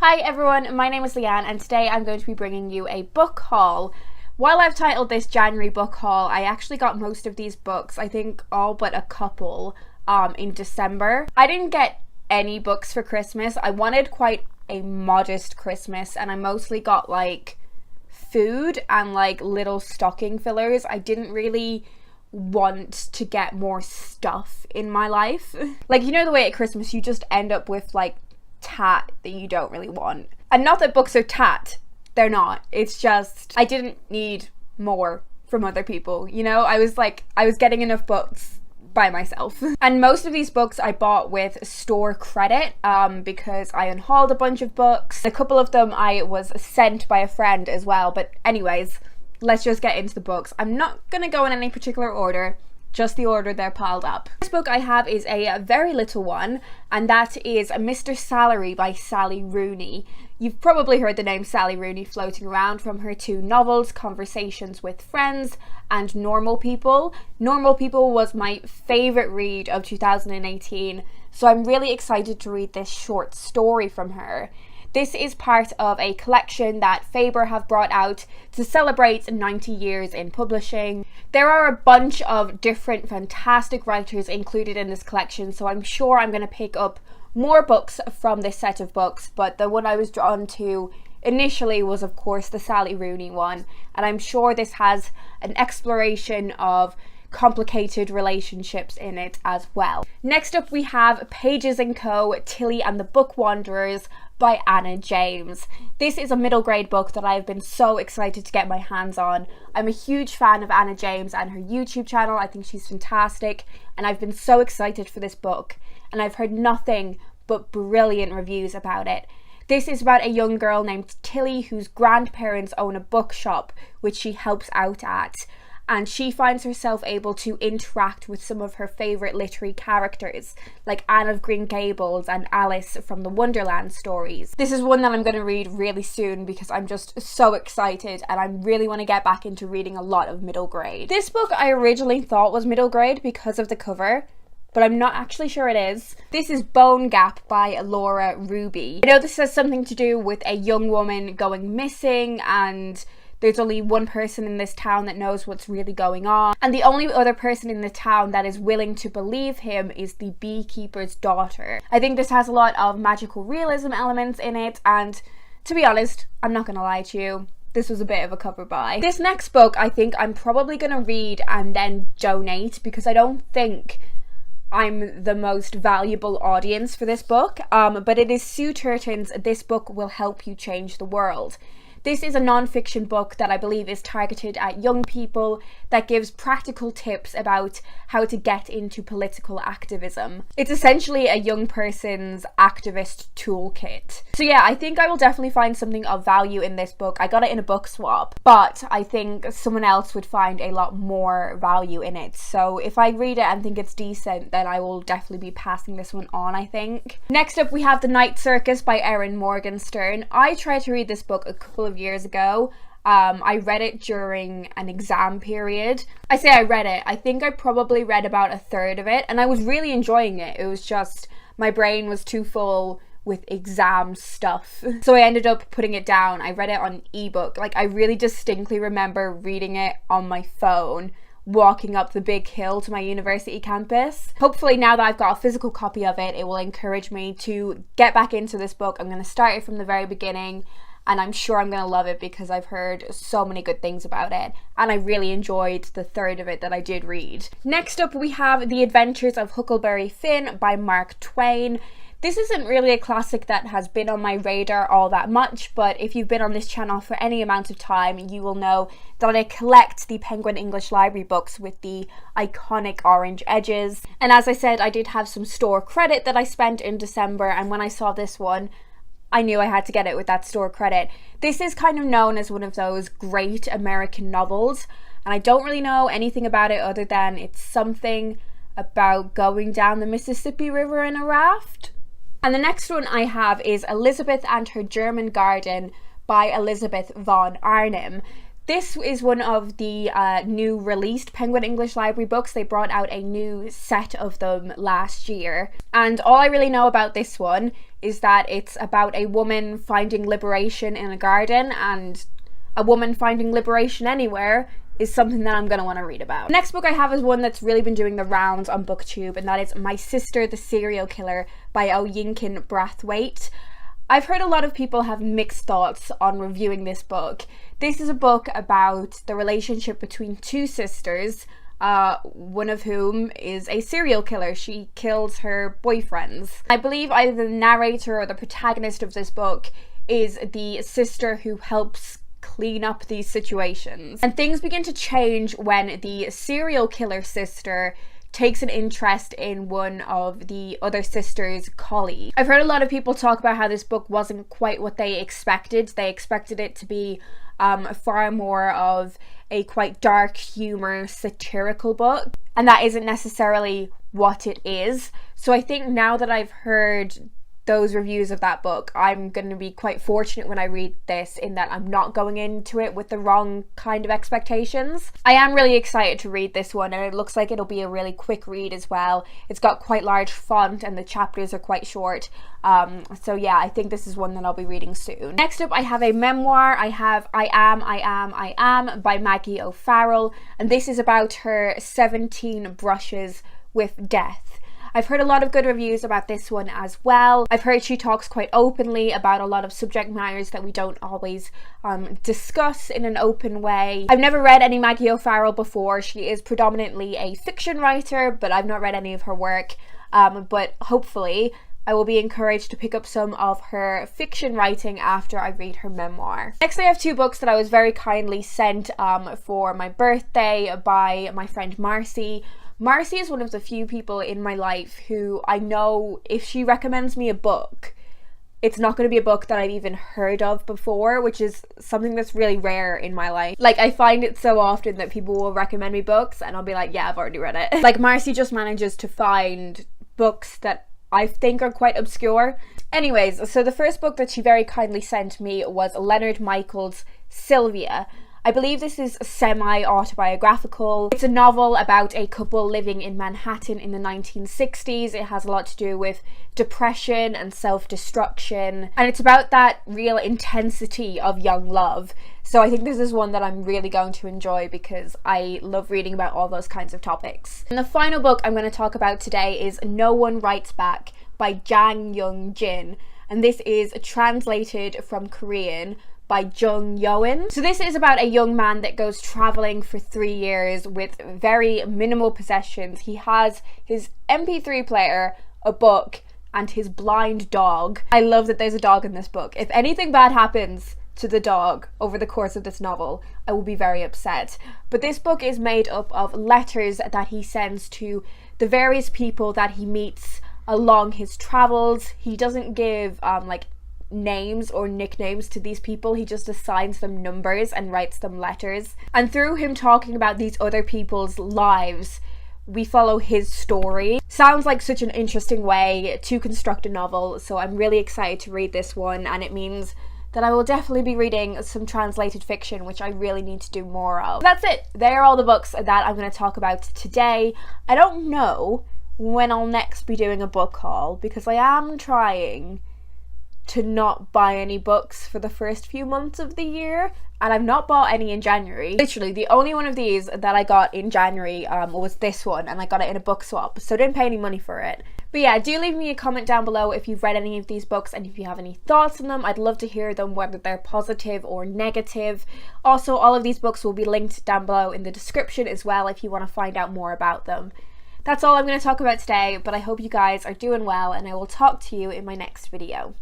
Hi everyone, my name is Leanne and today I'm going to be bringing you a book haul. While I've titled this January book haul, I actually got most of these books, I think all but a couple, in December. I didn't get any books for Christmas. I wanted quite a modest Christmas and I mostly got like food and like little stocking fillers. I didn't really want to get more stuff in my life. Like, you know the way at Christmas you just end up with like tat that you don't really want. And not that books are tat, they're not. It's just I didn't need more from other people, you know? I was getting enough books by myself. And most of these books I bought with store credit because I unhauled a bunch of books. A couple of them I was sent by a friend as well. But anyways, let's just get into the books. I'm not gonna go in any particular order, just the order they're piled up. This book I have is a very little one, and that is Mr. Salary by Sally Rooney. You've probably heard the name Sally Rooney floating around from her two novels, Conversations with Friends and Normal People. Normal People was my favourite read of 2018, so I'm really excited to read this short story from her. This is part of a collection that Faber have brought out to celebrate 90 years in publishing. There are a bunch of different fantastic writers included in this collection, so I'm sure I'm going to pick up more books from this set of books, but the one I was drawn to initially was of course the Sally Rooney one, and I'm sure this has an exploration of complicated relationships in it as well. Next up we have Pages & Co. Tilly and the Book Wanderers by Anna James. This is a middle grade book that I've been so excited to get my hands on. I'm a huge fan of Anna James and her YouTube channel. I think she's fantastic and I've been so excited for this book, and I've heard nothing but brilliant reviews about it. This is about a young girl named Tilly whose grandparents own a bookshop which she helps out at, and she finds herself able to interact with some of her favourite literary characters, like Anne of Green Gables and Alice from the Wonderland stories. This is one that I'm going to read really soon because I'm just so excited and I really want to get back into reading a lot of middle grade. This book I originally thought was middle grade because of the cover, but I'm not actually sure it is. This is Bone Gap by Laura Ruby. I know this has something to do with a young woman going missing, and there's only one person in this town that knows what's really going on, and the only other person in the town that is willing to believe him is the beekeeper's daughter. I think this has a lot of magical realism elements in it, and to be honest, I'm not gonna lie to you, this was a bit of a cover buy. This next book I think I'm probably gonna read and then donate because I don't think I'm the most valuable audience for this book, but it is Sue Turton's This Book Will Help You Change the World. This is a non-fiction book that I believe is targeted at young people that gives practical tips about how to get into political activism. It's essentially a young person's activist toolkit. So yeah, I think I will definitely find something of value in this book. I got it in a book swap, but I think someone else would find a lot more value in it. So if I read it and think it's decent, then I will definitely be passing this one on, I think. Next up we have The Night Circus by Erin Morgenstern. I tried to read this book a couple of years ago. I read it during an exam period. I say I read it, I think I probably read about a third of it and I was really enjoying it. It was just my brain was too full with exam stuff, so I ended up putting it down. I read it on ebook. Like, I really distinctly remember reading it on my phone walking up the big hill to my university campus. Hopefully now that I've got a physical copy of it, it will encourage me to get back into this book. I'm going to start it from the very beginning, and I'm sure I'm going to love it because I've heard so many good things about it, and I really enjoyed the third of it that I did read. Next up we have The Adventures of Huckleberry Finn by Mark Twain. This isn't really a classic that has been on my radar all that much, but if you've been on this channel for any amount of time, you will know that I collect the Penguin English Library books with the iconic orange edges. And as I said, I did have some store credit that I spent in December, and when I saw this one, I knew I had to get it with that store credit. This is kind of known as one of those great American novels, and I don't really know anything about it other than it's something about going down the Mississippi River in a raft. And the next one I have is Elizabeth and Her German Garden by Elizabeth von Arnim. This is one of the new released Penguin English Library books. They brought out a new set of them last year. And all I really know about this one is that it's about a woman finding liberation in a garden, and a woman finding liberation anywhere is something that I'm going to want to read about. The next book I have is one that's really been doing the rounds on BookTube, and that is My Sister the Serial Killer by Oyinkan Brathwaite. I've heard a lot of people have mixed thoughts on reviewing this book. This is a book about the relationship between two sisters, one of whom is a serial killer. She kills her boyfriends. I believe either the narrator or the protagonist of this book is the sister who helps clean up these situations. And things begin to change when the serial killer sister takes an interest in one of the other sister's colleagues. I've heard a lot of people talk about how this book wasn't quite what they expected. They expected it to be far more of a quite dark humor, satirical book, and that isn't necessarily what it is. So I think now that I've heard those reviews of that book, I'm going to be quite fortunate when I read this in that I'm not going into it with the wrong kind of expectations. I am really excited to read this one, and it looks like it'll be a really quick read as well. It's got quite large font and the chapters are quite short. So yeah, I think this is one that I'll be reading soon. Next up, I have a memoir. I have I Am by Maggie O'Farrell, and this is about her 17 brushes with death. I've heard a lot of good reviews about this one as well. I've heard she talks quite openly about a lot of subject matters that we don't always discuss in an open way. I've never read any Maggie O'Farrell before. She is predominantly a fiction writer, but I've not read any of her work. But hopefully I will be encouraged to pick up some of her fiction writing after I read her memoir. Next, I have two books that I was very kindly sent for my birthday by my friend Marcy. Marcy is one of the few people in my life who I know if she recommends me a book, it's not going to be a book that I've even heard of before, which is something that's really rare in my life. Like, I find it so often that people will recommend me books and I'll be like, yeah, I've already read it. Like, Marcy just manages to find books that I think are quite obscure. Anyways, so the first book that she very kindly sent me was Leonard Michael's Sylvia. I believe this is semi-autobiographical. It's a novel about a couple living in Manhattan in the 1960s. It has a lot to do with depression and self-destruction, and it's about that real intensity of young love. So I think this is one that I'm really going to enjoy because I love reading about all those kinds of topics. And the final book I'm going to talk about today is No One Writes Back by Jang Young Jin, and this is translated from Korean by Jung Yoin. So this is about a young man that goes traveling for 3 years with very minimal possessions. He has his MP3 player, a book, and his blind dog. I love that there's a dog in this book. If anything bad happens to the dog over the course of this novel, I will be very upset. But this book is made up of letters that he sends to the various people that he meets along his travels. He doesn't give like names or nicknames to these people. He just assigns them numbers and writes them letters. And through him talking about these other people's lives, we follow his story. Sounds like such an interesting way to construct a novel, so I'm really excited to read this one, and it means that I will definitely be reading some translated fiction, which I really need to do more of. That's it. They are all the books that I'm going to talk about today. I don't know when I'll next be doing a book haul because I am trying to not buy any books for the first few months of the year, and I've not bought any in January. Literally the only one of these that I got in January was this one, and I got it in a book swap, so I didn't pay any money for it. But yeah, do leave me a comment down below if you've read any of these books and if you have any thoughts on them. I'd love to hear them, whether they're positive or negative. Also, all of these books will be linked down below in the description as well if you want to find out more about them. That's all I'm going to talk about today, but I hope you guys are doing well, and I will talk to you in my next video.